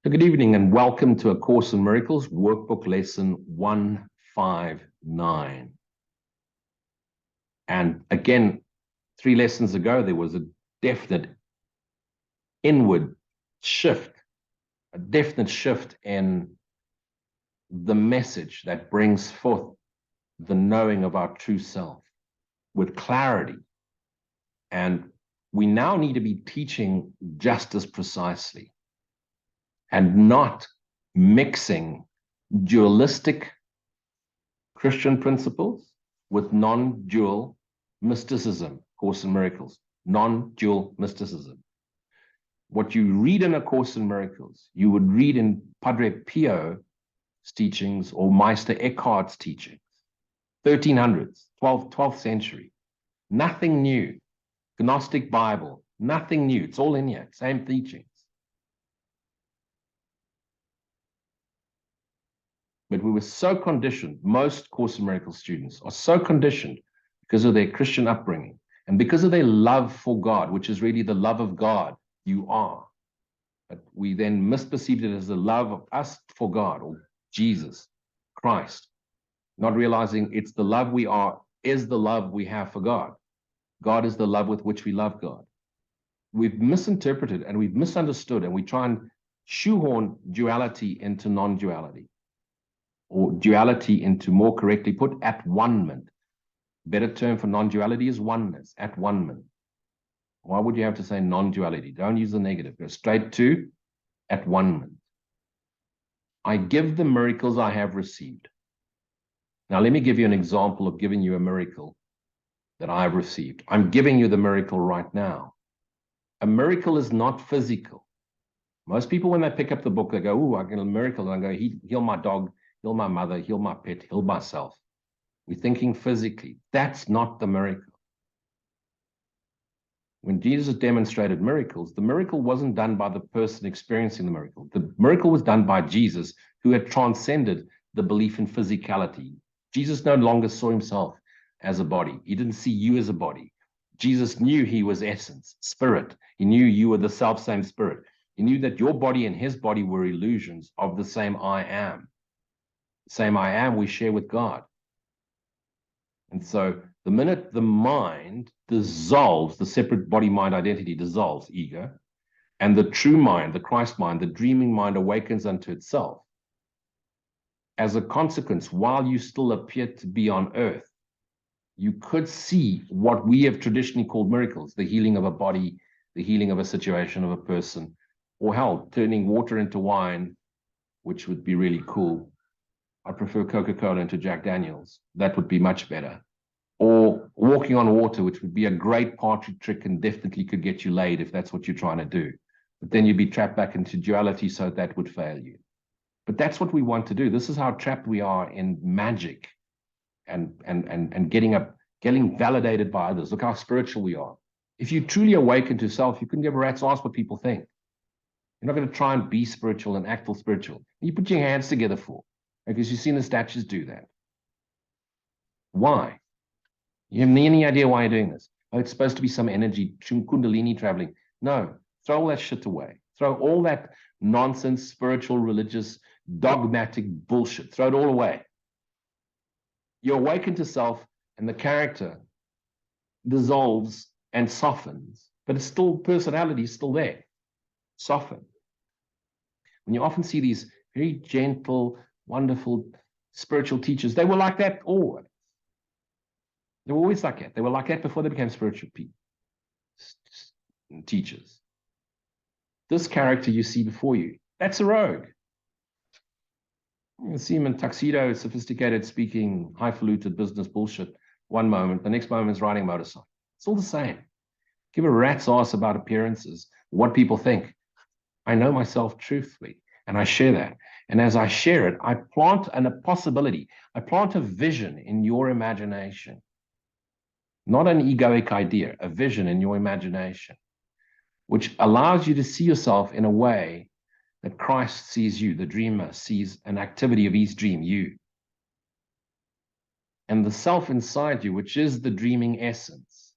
So good evening and welcome to A Course in Miracles, Workbook Lesson 159. And again, 3 lessons ago, there was a definite inward shift, a definite shift in the message that brings forth the knowing of our true self with clarity. And we now need to be teaching just as precisely and not mixing dualistic Christian principles with non-dual mysticism, Course in Miracles, non-dual mysticism. What you read in A Course in Miracles, you would read in Padre Pio's teachings or Meister Eckhart's teachings, 1300s, 12th century. Nothing new. Gnostic Bible, nothing new. It's all in here, same teachings. But we were so conditioned, most Course in Miracles students are so conditioned because of their Christian upbringing and because of their love for God, which is really the love of God you are. But we then misperceived it as the love of us for God or Jesus, Christ, not realizing it's the love we are is the love we have for God. God is the love with which we love God. We've misinterpreted and we've misunderstood, and we try and shoehorn duality into non-duality, or duality into, more correctly put, at-one-ment. Better term for non-duality is oneness, at-one-ment. Why would you have to say non-duality? Don't use the negative. Go straight to at-one-ment. I give the miracles I have received. Now, let me give you an example of giving you a miracle that I have received. I'm giving you the miracle right now. A miracle is not physical. Most people, when they pick up the book, they go, "Ooh, I get a miracle." And I go, "Heal my dog, heal my mother, heal my pet, heal myself." We're thinking physically. That's not the miracle. When Jesus demonstrated miracles, the miracle wasn't done by the person experiencing the miracle. The miracle was done by Jesus, who had transcended the belief in physicality. Jesus no longer saw himself as a body. He didn't see you as a body. Jesus knew he was essence, spirit. He knew you were the self-same spirit. He knew that your body and his body were illusions of the same I am. The same I am we share with God. And so the minute the mind dissolves, the separate body-mind identity dissolves, ego, and the true mind, the Christ mind, the dreaming mind awakens unto itself. As a consequence, while you still appear to be on earth, you could see what we have traditionally called miracles, the healing of a body, the healing of a situation of a person, or hell, turning water into wine, which would be really cool. I prefer Coca-Cola into Jack Daniels. That would be much better. Or walking on water, which would be a great party trick and definitely could get you laid if that's what you're trying to do. But then you'd be trapped back into duality, so that would fail you. But that's what we want to do. This is how trapped we are in magic and getting validated by others. Look how spiritual we are. If you truly awaken to self, you couldn't give a rat's ass what people think. You're not going to try and be spiritual and act all spiritual. You put your hands together for, because you've seen the statues do that. Why? You have any idea why you're doing this? Oh, it's supposed to be some energy, kundalini traveling. No, throw all that shit away. Throw all that nonsense, spiritual, religious, dogmatic bullshit. Throw it all away. You awaken to self, and the character dissolves and softens, but it's still, personality is still there, softened. When you often see these very gentle, wonderful spiritual teachers, they were like that always. They were always like that. They were like that before they became spiritual people, teachers. This character you see before you, that's a rogue. You see him in tuxedo, sophisticated speaking, highfalutin business bullshit one moment, the next moment is riding a motorcycle. It's all the same. Give a rat's ass about appearances, what people think. I know myself truthfully, and I share that. And as I share it, I plant a possibility. I plant a vision in your imagination. Not an egoic idea, a vision in your imagination, which allows you to see yourself in a way that Christ sees you. The dreamer sees an activity of his dream, you. And the self inside you, which is the dreaming essence,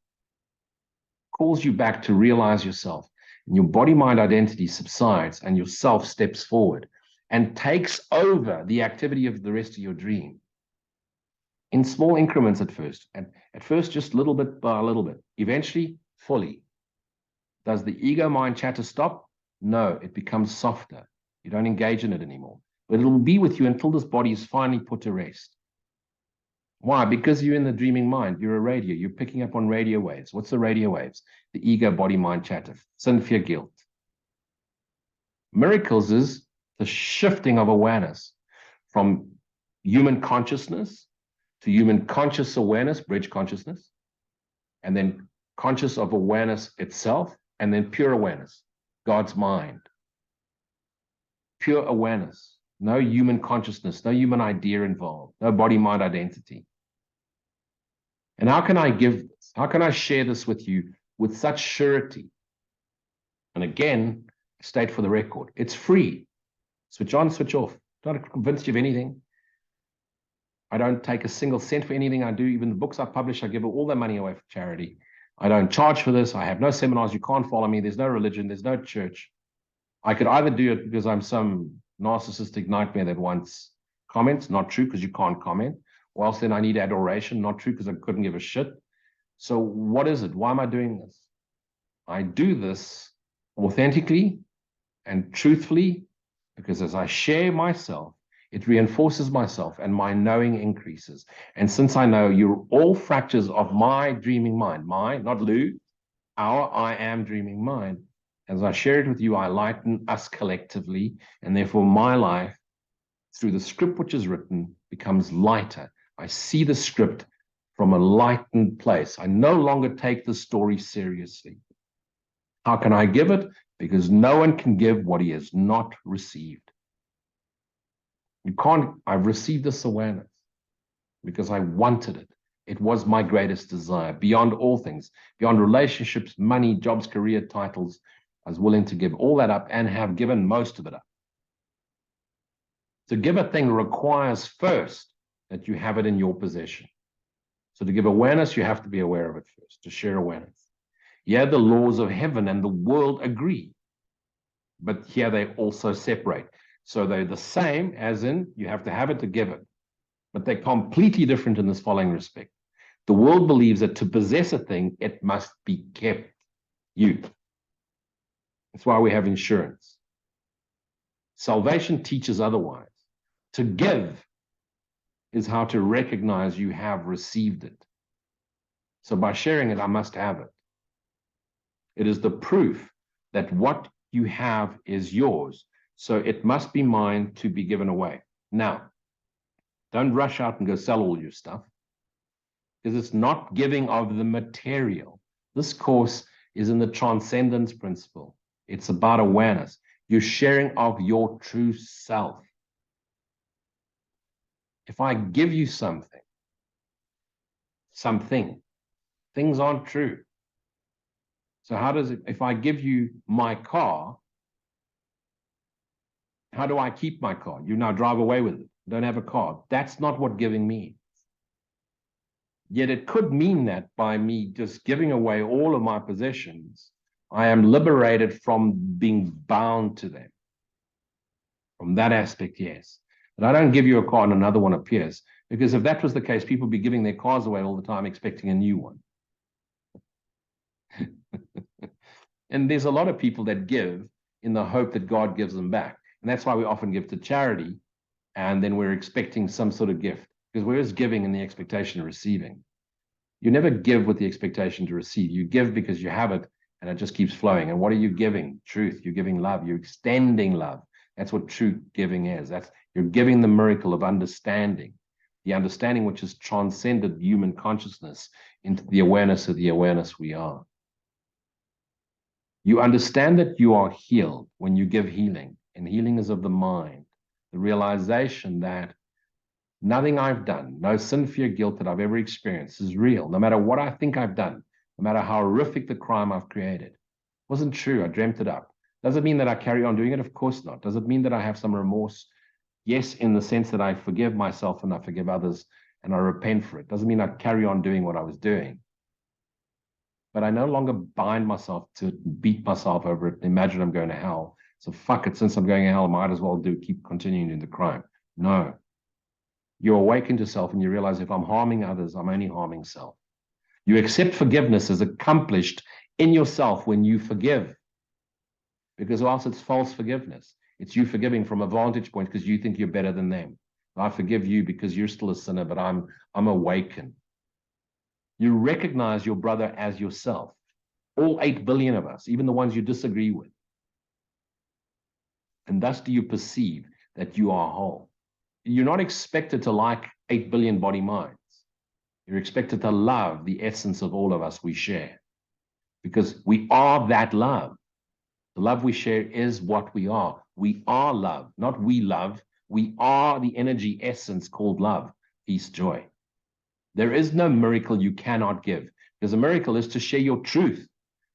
calls you back to realize yourself. And your body-mind identity subsides and your self steps forward and takes over the activity of the rest of your dream. In small increments at first, and at first just little bit by little bit, eventually fully. Does the ego mind chatter stop? No, it becomes softer. You don't engage in it anymore. But it will be with you until this body is finally put to rest. Why? Because you're in the dreaming mind. You're a radio. You're picking up on radio waves. What's the radio waves? The ego, body, mind chatter. Sin, fear, guilt. Miracles is the shifting of awareness from human consciousness to human conscious awareness, bridge consciousness, and then conscious of awareness itself, and then pure awareness, God's mind. Pure awareness, no human consciousness, no human idea involved, no body-mind identity. And how can I give this? How can I share this with you with such surety? And again, state for the record, it's free. Switch on, switch off. Not convinced you of anything. I don't take a single cent for anything I do. Even the books I publish, I give all their money away for charity. I don't charge for this. I have no seminars. You can't follow me. There's no religion. There's no church. I could either do it because I'm some narcissistic nightmare that wants comments. Not true, because you can't comment. Or else then I need adoration. Not true, because I couldn't give a shit. So what is it? Why am I doing this? I do this authentically and truthfully because as I share myself, it reinforces myself and my knowing increases. And since I know you're all fractures of my dreaming mind, my, not Lou, our I am dreaming mind, as I share it with you, I lighten us collectively, and therefore my life, through the script which is written, becomes lighter. I see the script from a lightened place. I no longer take the story seriously. How can I give it? Because no one can give what he has not received. You can't, I've received this awareness because I wanted it. It was my greatest desire, beyond all things, beyond relationships, money, jobs, career, titles. I was willing to give all that up and have given most of it up. To give a thing requires first that you have it in your possession. So to give awareness, you have to be aware of it first, to share awareness. Yeah, the laws of heaven and the world agree, but here they also separate. So they're the same, as in you have to have it to give it, but they're completely different in this following respect. The world believes that to possess a thing, it must be kept. You. That's why we have insurance. Salvation teaches otherwise. To give is how to recognize you have received it. So by sharing it, I must have it. It is the proof that what you have is yours. So it must be mine to be given away. Now, don't rush out and go sell all your stuff, because it's not giving of the material. This course is in the Transcendence principle. It's about awareness. You're sharing of your true self. If I give you something, things aren't true. So how does it, if I give you my car, how do I keep my car? You now drive away with it. Don't have a car. That's not what giving means. Yet it could mean that by me just giving away all of my possessions, I am liberated from being bound to them. From that aspect, yes. But I don't give you a car and another one appears, because if that was the case, people would be giving their cars away all the time, expecting a new one. And there's a lot of people that give in the hope that God gives them back. And that's why we often give to charity, and then we're expecting some sort of gift, because we're just giving in the expectation of receiving. You never give with the expectation to receive. You give because you have it, and it just keeps flowing. And what are you giving? Truth. You're giving love. You're extending love. That's what true giving is. You're giving the miracle of understanding, the understanding which has transcended human consciousness into the awareness of the awareness we are. You understand that you are healed when you give healing, and healing is of the mind. The realization that nothing I've done, no sin, fear, guilt that I've ever experienced is real, no matter what I think I've done, no matter how horrific the crime I've created. It wasn't true. I dreamt it up. Does it mean that I carry on doing it? Of course not. Does it mean that I have some remorse? Yes, in the sense that I forgive myself and I forgive others and I repent for it. Doesn't mean I carry on doing what I was doing. but I no longer bind myself to beat myself over it. Imagine I'm going to hell. So fuck it. Since I'm going to hell, I might as well keep continuing in the crime. No. You awaken to self and you realize if I'm harming others, I'm only harming self. You accept forgiveness as accomplished in yourself when you forgive. Because else it's false forgiveness. It's you forgiving from a vantage point because you think you're better than them. I forgive you because you're still a sinner, but I'm awakened. You recognize your brother as yourself. All 8 billion of us, even the ones you disagree with. And thus do you perceive that you are whole. You're not expected to like 8 billion body minds. You're expected to love the essence of all of us we share. Because we are that love. The love we share is what we are. We are love, not we love. We are the energy essence called love, peace, joy. There is no miracle you cannot give, because a miracle is to share your truth,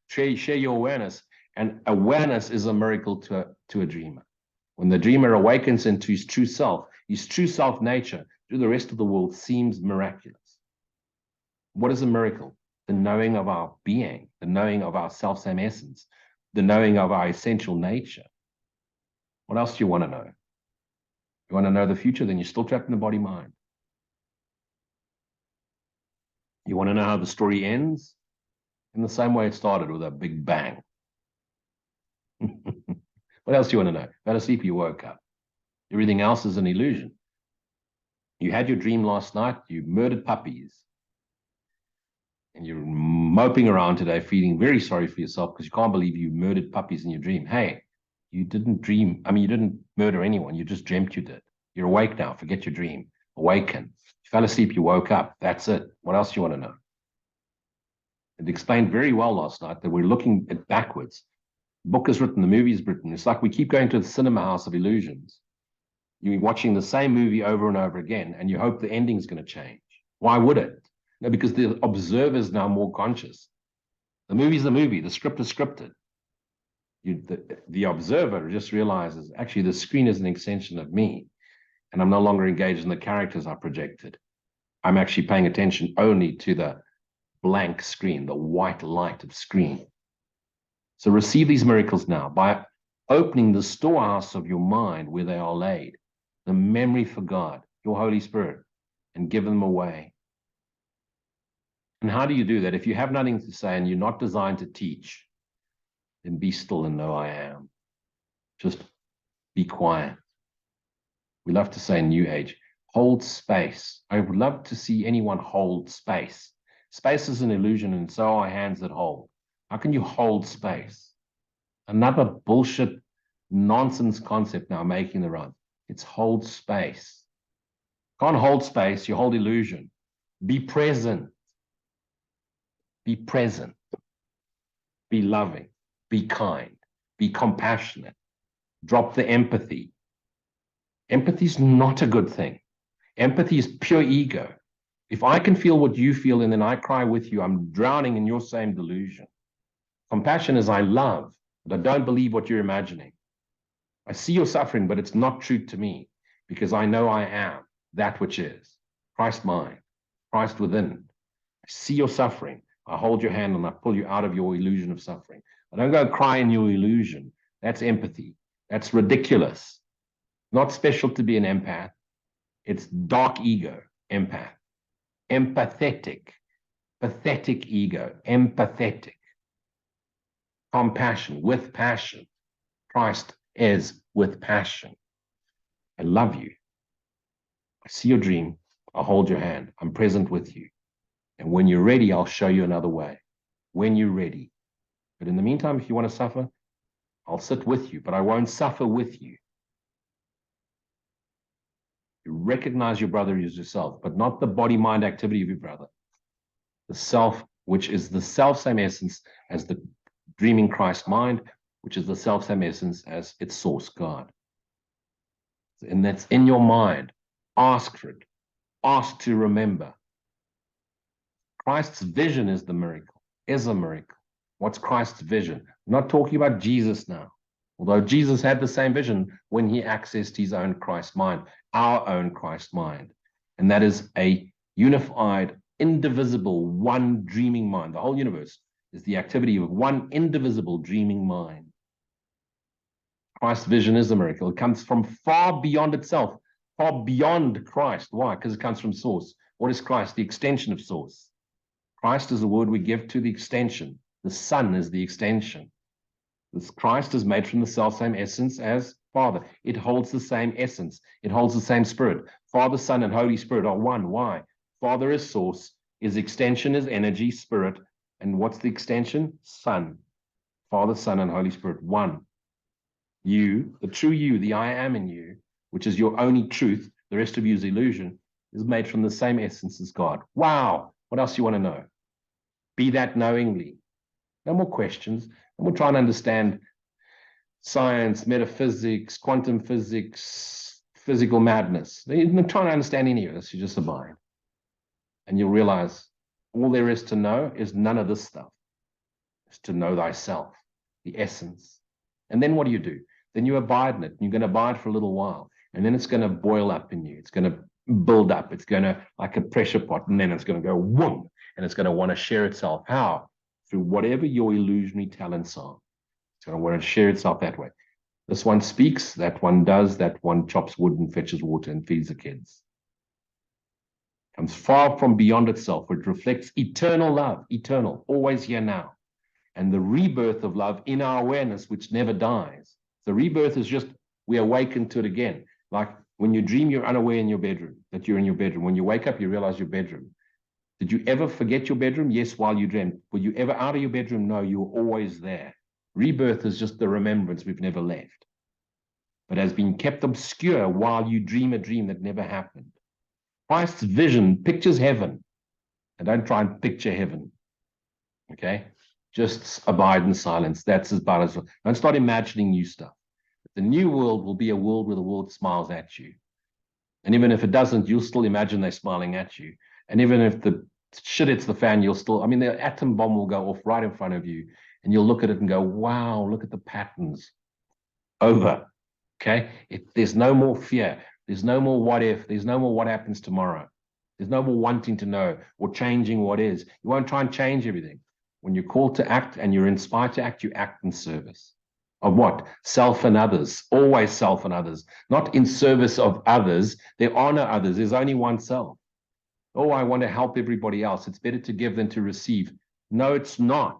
share your awareness, and awareness is a miracle to a dreamer. When the dreamer awakens into his true self nature, to the rest of the world seems miraculous. What is a miracle? The knowing of our being, the knowing of our self-same essence, the knowing of our essential nature. What else do you want to know? You want to know the future, then you're still trapped in the body-mind. You want to know how the story ends? In the same way it started, with a big bang. What else do you want to know? Fell asleep, you woke up. Everything else is an illusion. You had your dream last night, you murdered puppies. And you're moping around today, feeling very sorry for yourself because you can't believe you murdered puppies in your dream. Hey, you didn't dream. I mean, you didn't murder anyone. You just dreamt you did. You're awake now. Forget your dream. Awaken. You fell asleep. You woke up. That's it. What else do you want to know? It explained very well last night that we're looking at backwards. The book is written. The movie is written. It's like we keep going to the cinema house of illusions. You're watching the same movie over and over again, and you hope the ending's going to change. Why would it? No, because the observer is now more conscious. The movie's the movie. The script is scripted. The observer just realizes, actually, the screen is an extension of me, and I'm no longer engaged in the characters I projected. I'm actually paying attention only to the blank screen, the white light of screen. So receive these miracles now by opening the storehouse of your mind where they are laid, the memory for God, your Holy Spirit, and give them away. And how do you do that? If you have nothing to say and you're not designed to teach, then be still and know I am. Just be quiet. We love to say in New Age, hold space. I would love to see anyone hold space. Space is an illusion, and so are hands that hold. How can you hold space? Another bullshit nonsense concept now making the rounds. It's hold space. Can't hold space, you hold illusion. Be present. Be present. Be loving. Be kind. Be compassionate. Drop the empathy. Empathy is not a good thing. Empathy is pure ego. If I can feel what you feel and then I cry with you, I'm drowning in your same delusion. Compassion is I love, but I don't believe what you're imagining. I see your suffering, but it's not true to me because I know I am that which is. Christ mind, Christ within. I see your suffering. I hold your hand and I pull you out of your illusion of suffering. I don't go cry in your illusion. That's empathy. That's ridiculous. Not special to be an empath. It's dark ego, empath. Empathetic, pathetic ego, empathetic. Compassion with passion. Christ is with passion. I love you. I see your dream. I'll hold your hand. I'm present with you. And when you're ready, I'll show you another way. When you're ready. But in the meantime, if you want to suffer, I'll sit with you, but I won't suffer with you. You recognize your brother as yourself, but not the body-mind activity of your brother. The self, which is the self-same essence as the dreaming Christ mind, which is the self-same essence as its source, God. And that's in your mind. Ask for it. Ask to remember. Christ's vision is the miracle, is a miracle. What's Christ's vision? I'm not talking about Jesus now. Although Jesus had the same vision when he accessed his own Christ mind, our own Christ mind. And that is a unified, indivisible, one dreaming mind. The whole universe is the activity of one indivisible dreaming mind. Christ's vision is a miracle. It comes from far beyond itself, far beyond Christ. Why? Because it comes from source. What is Christ? The extension of source. Christ is the word we give to the extension. The Son is the extension. This Christ is made from the self-same essence as Father. It holds the same essence. It holds the same spirit. Father, Son, and Holy Spirit are one. Why? Father is source. His extension is energy, spirit. And what's the extension? Son. Father, Son, and Holy Spirit, one. You, the true you, the I am in you, which is your only truth, the rest of you is illusion, is made from the same essence as God. Wow. What else do you want to know? Be that knowingly. No more questions. And we'll try and understand science, metaphysics, quantum physics, physical madness. You're not trying to understand any of this. You just abide. And you'll realize all there is to know is none of this stuff. It's to know thyself, the essence. And then what do? Then you abide in it. You're going to abide for a little while. And then it's going to boil up in you. It's going to build up. It's going to, like a pressure pot, and then it's going to go whoom. And it's going to want to share itself. How? Through whatever your illusionary talents are. It's going to want to share itself that way. This one speaks, that one does, that one chops wood and fetches water and feeds the kids. Comes far from beyond itself, which reflects eternal love, eternal, always here now. And the rebirth of love in our awareness, which never dies. The rebirth is just, we awaken to it again. Like when you dream, you're unaware in your bedroom, that you're in your bedroom. When you wake up, you realize your bedroom. Did you ever forget your bedroom? Yes, while you dreamt. Were you ever out of your bedroom? No, you were always there. Rebirth is just the remembrance we've never left, but has been kept obscure while you dream a dream that never happened. Christ's vision pictures heaven. And don't try and picture heaven. Okay? Just abide in silence. That's about as well. Don't start imagining new stuff. The new world will be a world where the world smiles at you. And even if it doesn't, you'll still imagine they're smiling at you. And even if the shit hits the fan, you'll still, I mean, the atom bomb will go off right in front of you. And you'll look at it and go, wow, look at the patterns. Over. Okay? There's no more fear. There's no more what if. There's no more what happens tomorrow. There's no more wanting to know or changing what is. You won't try and change everything. When you're called to act and you're inspired to act, you act in service. Of what? Self and others. Always self and others. Not in service of others. There are no others. There's only oneself. Oh, I want to help everybody else. It's better to give than to receive. No, it's not.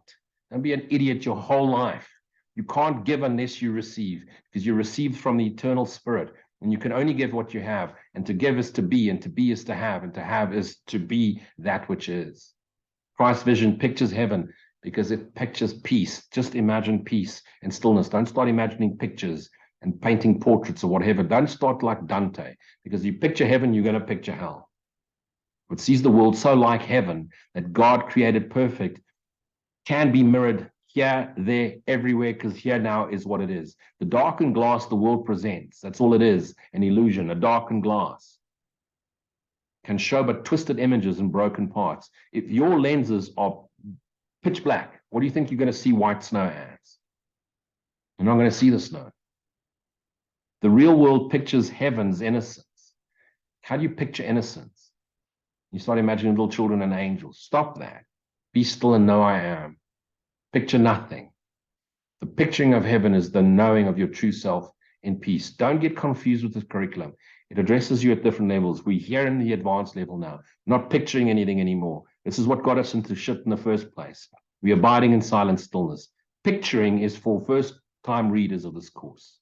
Don't be an idiot your whole life. You can't give unless you receive, because you receive from the eternal spirit. And you can only give what you have. And to give is to be, and to be is to have, and to have is to be that which is. Christ's vision pictures heaven because it pictures peace. Just imagine peace and stillness. Don't start imagining pictures and painting portraits or whatever. Don't start like Dante, because you picture heaven, you're going to picture hell. What sees the world so like heaven that God created perfect can be mirrored here, there, everywhere, because here now is what it is. The darkened glass the world presents, that's all it is, an illusion, a darkened glass. Can show but twisted images and broken parts. If your lenses are pitch black, what do you think you're going to see white snow as? You're not going to see the snow. The real world pictures heaven's innocence. How do you picture innocence? You start imagining little children and angels. Stop that. Be still and know I am. Picture nothing. The picturing of heaven is the knowing of your true self in peace. Don't get confused with this curriculum. It addresses you at different levels. We're here in the advanced level now, not picturing anything anymore. This is what got us into shit in the first place. We're abiding in silent stillness. Picturing is for first-time readers of this course.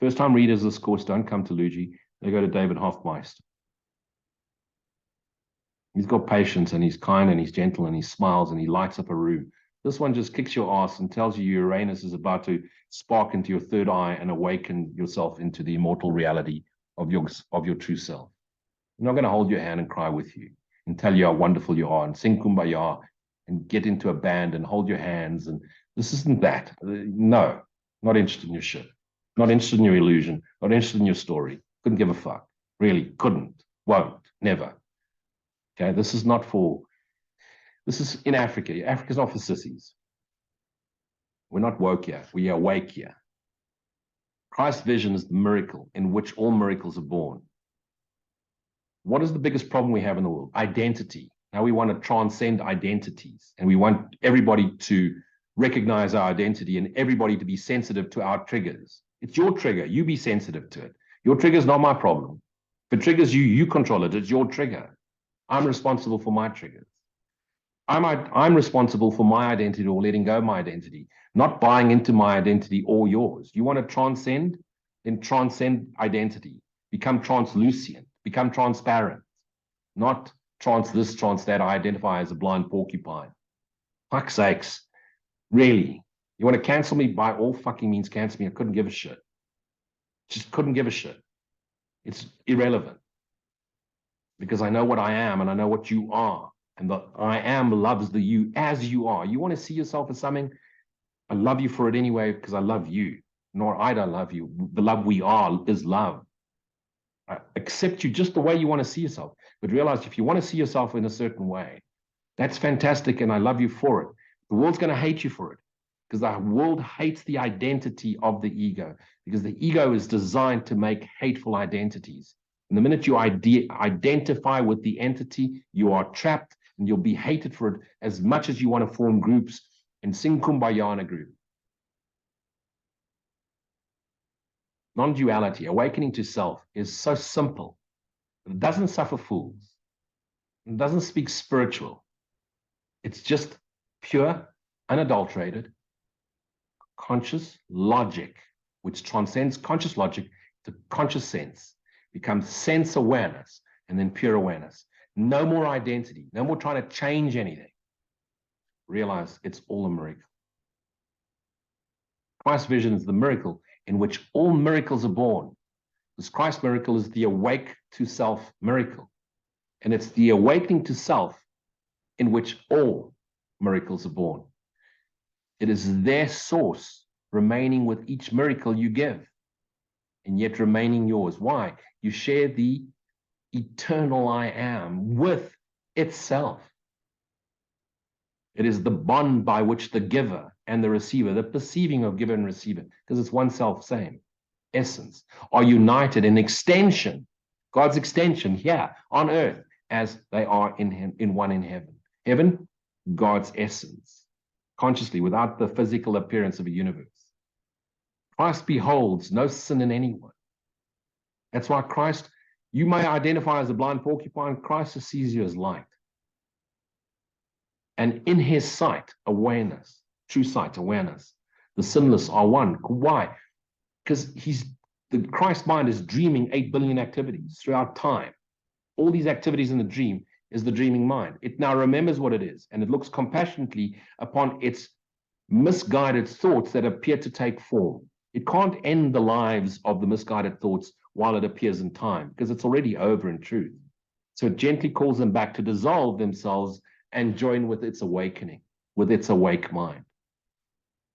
First-time readers of this course don't come to Luigi. They go to David Hoffmeister. He's got patience, and he's kind, and he's gentle, and he smiles, and he lights up a room. This one just kicks your ass and tells you Uranus is about to spark into your third eye and awaken yourself into the immortal reality of your true self. I'm not going to hold your hand and cry with you and tell you how wonderful you are and sing Kumbaya and get into a band and hold your hands. And this isn't that. No, not interested in your shit. Not interested in your illusion. Not interested in your story. Couldn't give a fuck. Really couldn't. Won't. Never. Okay, this is not for... This is in Africa. Africa's not for sissies. We're not woke here. We are awake here. Christ's vision is the miracle in which all miracles are born. What is the biggest problem we have in the world? Identity. Now we want to transcend identities, and we want everybody to recognize our identity and everybody to be sensitive to our triggers. It's your trigger. You be sensitive to it. Your trigger is not my problem. If it triggers you, you control it. It's your trigger. I'm responsible for my triggers. I'm responsible for my identity or letting go of my identity, not buying into my identity or yours. You want to transcend? Then transcend identity. Become translucent. Become transparent. Not trans this, trans that. I identify as a blind porcupine. Fuck's sakes. Really? You want to cancel me? By all fucking means, cancel me. I couldn't give a shit. Just couldn't give a shit. It's irrelevant. Because I know what I am and I know what you are. And the I am loves the you as you are. You want to see yourself as something? I love you for it anyway because I love you. Nor I don't love you. The love we are is love. I accept you just the way you want to see yourself. But realize if you want to see yourself in a certain way, that's fantastic and I love you for it. The world's going to hate you for it because the world hates the identity of the ego because the ego is designed to make hateful identities. And the minute you identify with the entity, you are trapped and you'll be hated for it as much as you want to form groups and sing Kumbaya in a group. Non-duality, awakening to self, is so simple. It doesn't suffer fools. It doesn't speak spiritual. It's just pure, unadulterated, conscious logic, which transcends conscious logic to conscious sense, becomes sense awareness, and then pure awareness. No more identity, no more trying to change anything. Realize it's all a miracle. Christ's vision is the miracle in which all miracles are born. This Christ miracle is the awake to self miracle. And it's the awakening to self in which all miracles are born. It is their source remaining with each miracle you give, and yet remaining yours. Why? You share the eternal I am with itself. It is the bond by which the giver and the receiver, the perceiving of giver and receiver, because it's one self, same essence, are united in extension, God's extension here on earth as they are in him, in one in heaven. Heaven, God's essence, consciously, without the physical appearance of a universe. Christ beholds no sin in anyone. That's why Christ, you may identify as a blind porcupine, Christ sees you as light. And in his sight, awareness, true sight, awareness, the sinless are one. Why? Because the Christ mind is dreaming 8 billion activities throughout time. All these activities in the dream is the dreaming mind. It now remembers what it is, and it looks compassionately upon its misguided thoughts that appear to take form. It can't end the lives of the misguided thoughts while it appears in time, because it's already over in truth. So it gently calls them back to dissolve themselves and join with its awakening, with its awake mind.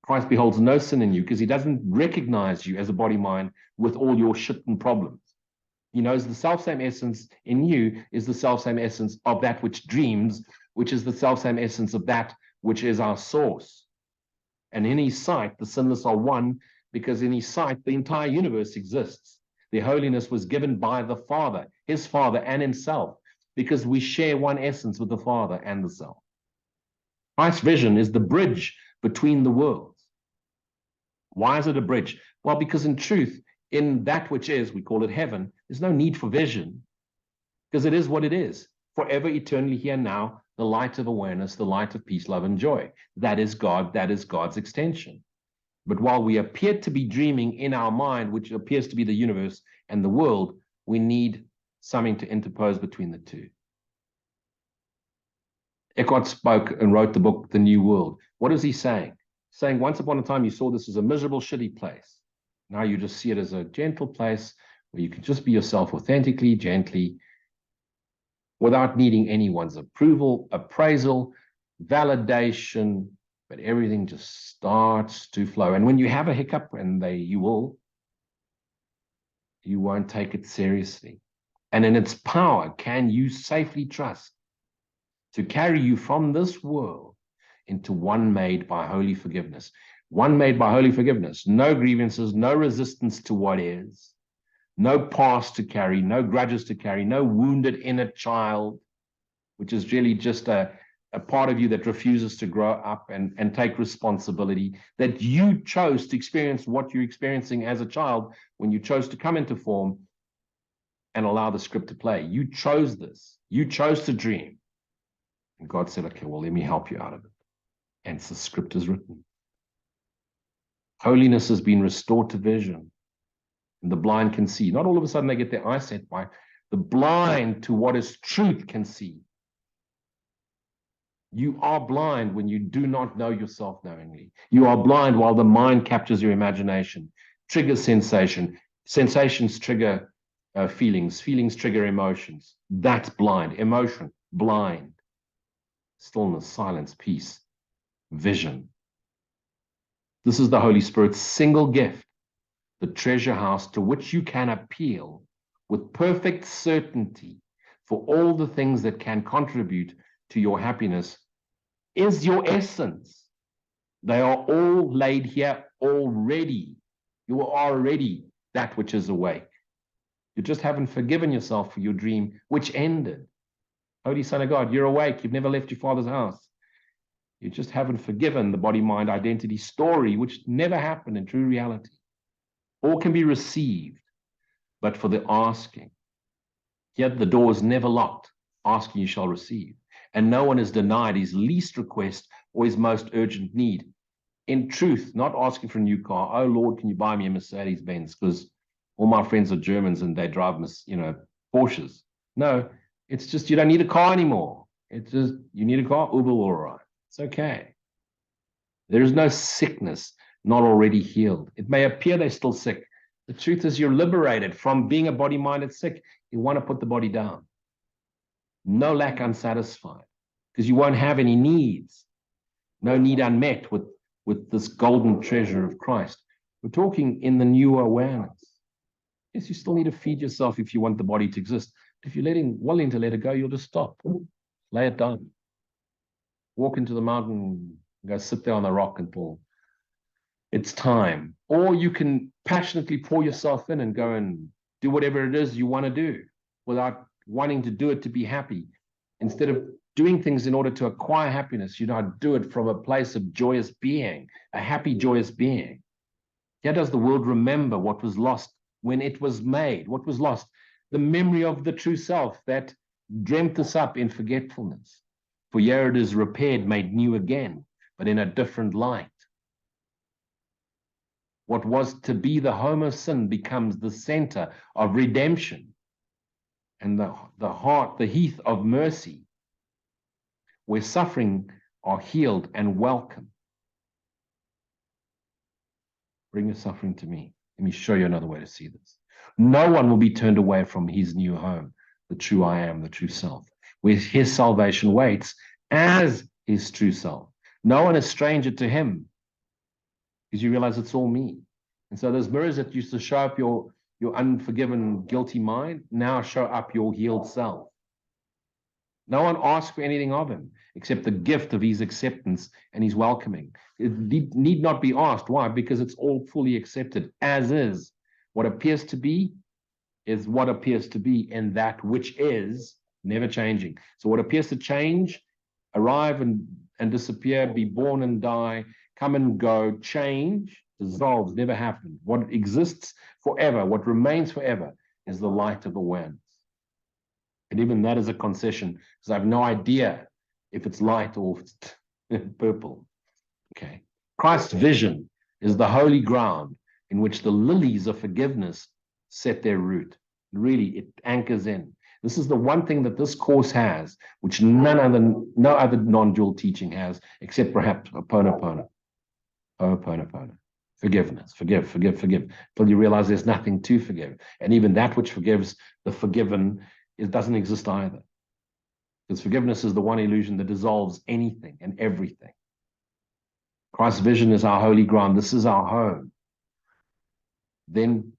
Christ beholds no sin in you because he doesn't recognize you as a body mind with all your shit and problems. He knows the self-same essence in you is the self-same essence of that which dreams, which is the self-same essence of that which is our source. And in his sight, the sinless are one, because in his sight, the entire universe exists. Their holiness was given by the Father, his Father and himself, because we share one essence with the Father and the Self. Christ's vision is the bridge between the worlds. Why is it a bridge? Well, because in truth, in that which is, we call it heaven, there's no need for vision, because it is what it is, forever, eternally here now, the light of awareness, the light of peace, love, and joy. That is God, that is God's extension. But while we appear to be dreaming in our mind, which appears to be the universe and the world, we need something to interpose between the two. Eckhart spoke and wrote the book, The New World. What is he saying? Saying once upon a time you saw this as a miserable, shitty place. Now you just see it as a gentle place where you can just be yourself authentically, gently, without needing anyone's approval, appraisal, validation, but everything just starts to flow. And when you have a hiccup, and you won't take it seriously. And in its power, can you safely trust to carry you from this world into one made by holy forgiveness. One made by holy forgiveness. No grievances, no resistance to what is, no past to carry, no grudges to carry, no wounded inner child, which is really just a part of you that refuses to grow up and take responsibility, that you chose to experience what you're experiencing as a child when you chose to come into form and allow the script to play. You chose this. You chose to dream. And God said, okay, well, let me help you out of it. And the script is written. Holiness has been restored to vision. And the blind can see. Not all of a sudden they get their eyes set by. The blind to what is truth can see. You are blind when you do not know yourself knowingly. You are blind while the mind captures your imagination, triggers sensation. Sensations trigger feelings. Feelings trigger emotions. That's blind. Emotion, blind. Stillness, silence, peace, vision. This is the Holy Spirit's single gift, the treasure house to which you can appeal with perfect certainty for all the things that can contribute to your happiness is your essence. They are all laid here already. You are already that which is awake. You just haven't forgiven yourself for your dream, which ended. Holy Son of God, you're awake. You've never left your Father's house. You just haven't forgiven the body-mind identity story, which never happened in true reality. All can be received, but for the asking. Yet the door is never locked. Asking you shall receive. And no one is denied his least request or his most urgent need. In truth, not asking for a new car. Oh, Lord, can you buy me a Mercedes-Benz? Because all my friends are Germans and they drive, Porsches. No, it's just you don't need a car anymore. It's just you need a car, Uber will arrive. It's okay. There is no sickness not already healed. It may appear they're still sick. The truth is you're liberated from being a body-minded sick. You want to put the body down. No lack unsatisfied, because you won't have any needs. No need unmet with this golden treasure of Christ. We're talking in the new awareness. Yes, you still need to feed yourself if you want the body to exist. If you're willing to let it go, you'll just stop. Lay it down. Walk into the mountain, go sit there on the rock until it's time. Or you can passionately pour yourself in and go and do whatever it is you want to do without wanting to do it to be happy. Instead of doing things in order to acquire happiness, you know, do it from a place of joyous being, a happy, joyous being. Here does the world remember what was lost when it was made. What was lost? The memory of the true self that dreamt us up in forgetfulness. For here it is repaired, made new again, but in a different light. What was to be the home of sin becomes the center of redemption and the heart, the heath of mercy, where suffering are healed and welcome. Bring your suffering to me. Let me show you another way to see this. No one will be turned away from his new home, the true I am, the true self, where his salvation waits as his true self. No one is stranger to him, because you realize it's all me. And so those mirrors that used to show up your unforgiven, guilty mind now show up your healed self. No one asks for anything of him except the gift of his acceptance and his welcoming. It need not be asked. Why? Because it's all fully accepted as is. What appears to be is what appears to be, and that which is never changing. So what appears to change, arrive and disappear, be born and die, come and go, change, dissolves, never happen. What exists forever, what remains forever, is the light of awareness. And even that is a concession, because I have no idea if it's light or if it's purple. Okay. Christ's vision is the holy ground in which the lilies of forgiveness set their root. Really, it anchors in. This is the one thing that this course has, which no other non-dual teaching has, except perhaps Ho'oponopono. Ho'oponopono. Forgiveness, forgive, till you realize there's nothing to forgive. And even that which forgives the forgiven, it doesn't exist either. Because forgiveness is the one illusion that dissolves anything and everything. Christ's vision is our holy ground. This is our home. Then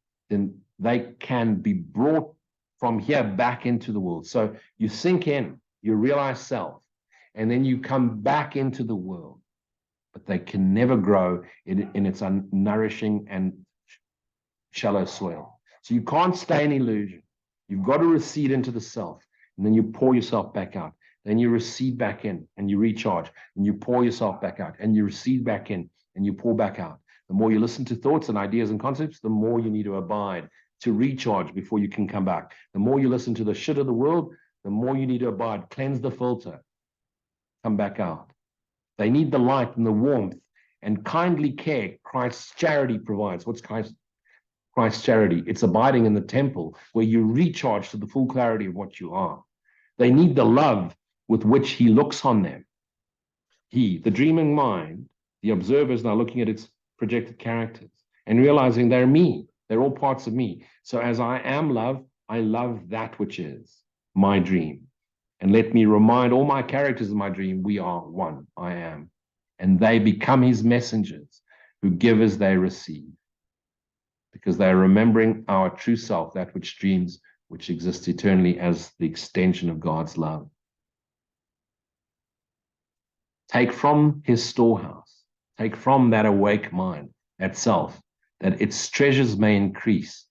they can be brought from here back into the world. So you sink in, you realize self, and then you come back into the world. But they can never grow in its nourishing and shallow soil. So you can't stay in illusion. You've got to recede into the self, and then you pour yourself back out. Then you recede back in and you recharge and you pour yourself back out and you recede back in and you pour back out. The more you listen to thoughts and ideas and concepts, the more you need to abide to recharge before you can come back. The more you listen to the shit of the world, the more you need to abide, cleanse the filter, come back out. They need the light and the warmth and kindly care Christ's charity provides. What's Christ's charity? It's abiding in the temple where you recharge to the full clarity of what you are. They need the love with which he looks on them. He, the dreaming mind, the observer, is now looking at its projected characters and realizing they're me. They're all parts of me. So as I am love, I love that which is my dream. And let me remind all my characters in my dream, we are one, I am. And they become his messengers who give as they receive. Because they are remembering our true self, that which dreams, which exists eternally as the extension of God's love. Take from his storehouse, take from that awake mind, that self, that its treasures may increase.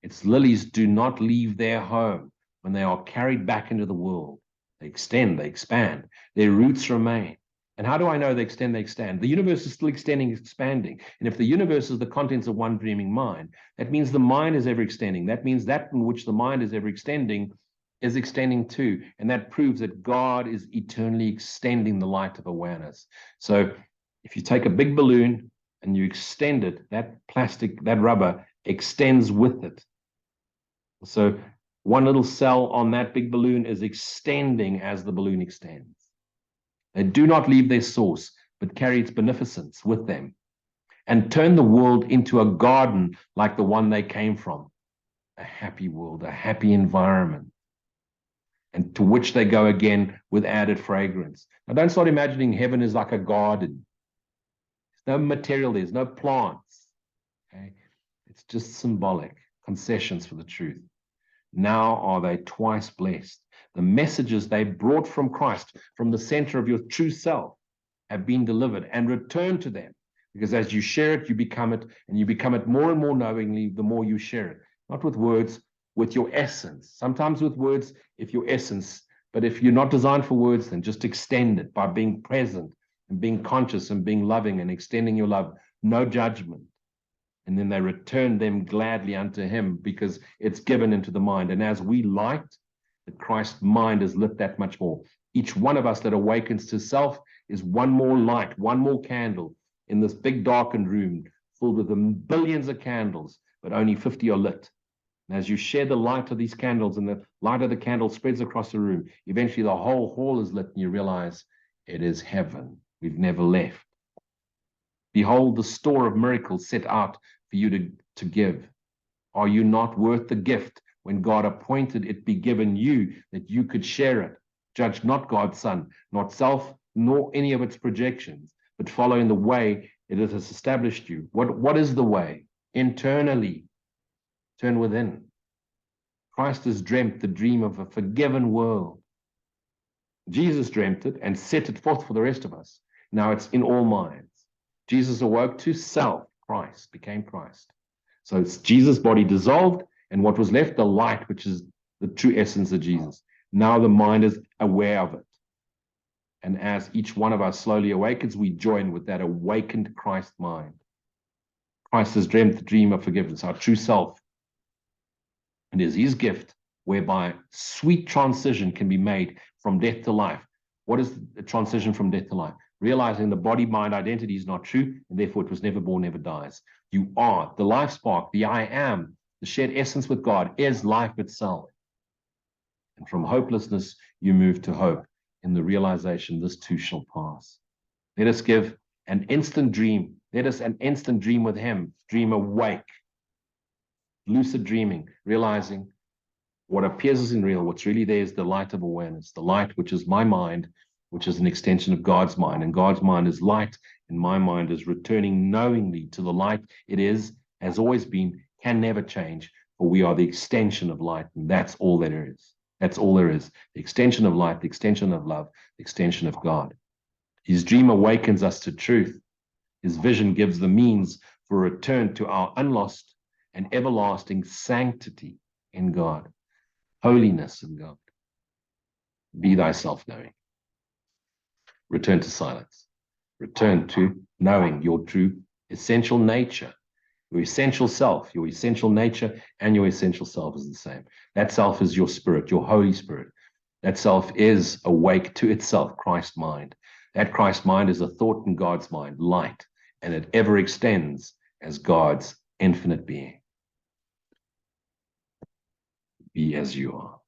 Its lilies do not leave their home when they are carried back into the world. They extend, they expand, their roots remain. And how do I know they extend, they expand? The universe is still extending, expanding. And if the universe is the contents of one dreaming mind, that means the mind is ever extending. That means that in which the mind is ever extending is extending too. And that proves that God is eternally extending the light of awareness. So if you take a big balloon and you extend it, that plastic, that rubber extends with it. So one little cell on that big balloon is extending as the balloon extends. They do not leave their source, but carry its beneficence with them and turn the world into a garden like the one they came from. A happy world, a happy environment, and to which they go again with added fragrance. Now, don't start imagining heaven is like a garden. There's no material, there's no plants. Okay? It's just symbolic, concessions for the truth. Now are they twice blessed. The messages they brought from Christ, from the center of your true self, have been delivered and returned to them. Because as you share it, you become it, and you become it more and more knowingly the more you share it. Not with words, with your essence. Sometimes with words, if your essence, but if you're not designed for words, then just extend it by being present and being conscious and being loving and extending your love. No judgment. And then they return them gladly unto him because it's given into the mind. And as we light, the Christ mind is lit that much more. Each one of us that awakens to self is one more light, one more candle in this big darkened room filled with billions of candles, but only 50 are lit. And as you share the light of these candles and the light of the candle spreads across the room, eventually the whole hall is lit and you realize it is heaven. We've never left. Behold the store of miracles set out for you to give. Are you not worth the gift when God appointed it be given you that you could share it? Judge not God's Son, not self, nor any of its projections, but follow in the way it has established you. What is the way? Internally. Turn within. Christ has dreamt the dream of a forgiven world. Jesus dreamt it and set it forth for the rest of us. Now it's in all minds. Jesus awoke to self. Christ became Christ. So it's Jesus' body dissolved, and what was left, the light, which is the true essence of Jesus. Now the mind is aware of it. And as each one of us slowly awakens, we join with that awakened Christ mind. Christ has dreamt the dream of forgiveness, our true self. And it is his gift whereby sweet transition can be made from death to life. What is the transition from death to life? Realizing the body-mind identity is not true, and therefore it was never born, never dies. You are the life spark, the I am, the shared essence with God is life itself. And from hopelessness, you move to hope in the realization this too shall pass. Let us give an instant dream. Let us an instant dream with him. Dream awake. Lucid dreaming, realizing what appears as unreal, what's really there is the light of awareness, the light which is my mind, which is an extension of God's mind. And God's mind is light, and my mind is returning knowingly to the light it is, has always been, can never change, for we are the extension of light, and that's all there is. That's all there is. The extension of light, the extension of love, the extension of God. His dream awakens us to truth. His vision gives the means for a return to our unlost and everlasting sanctity in God, holiness in God. Be thyself knowing. return to silence. Return to knowing your true essential nature, your essential self. Your essential nature and your essential self is the same. That self is your spirit, your Holy Spirit. That self is awake to itself, Christ mind. That Christ mind is a thought in God's mind, light, and it ever extends as God's infinite being. Be as you are.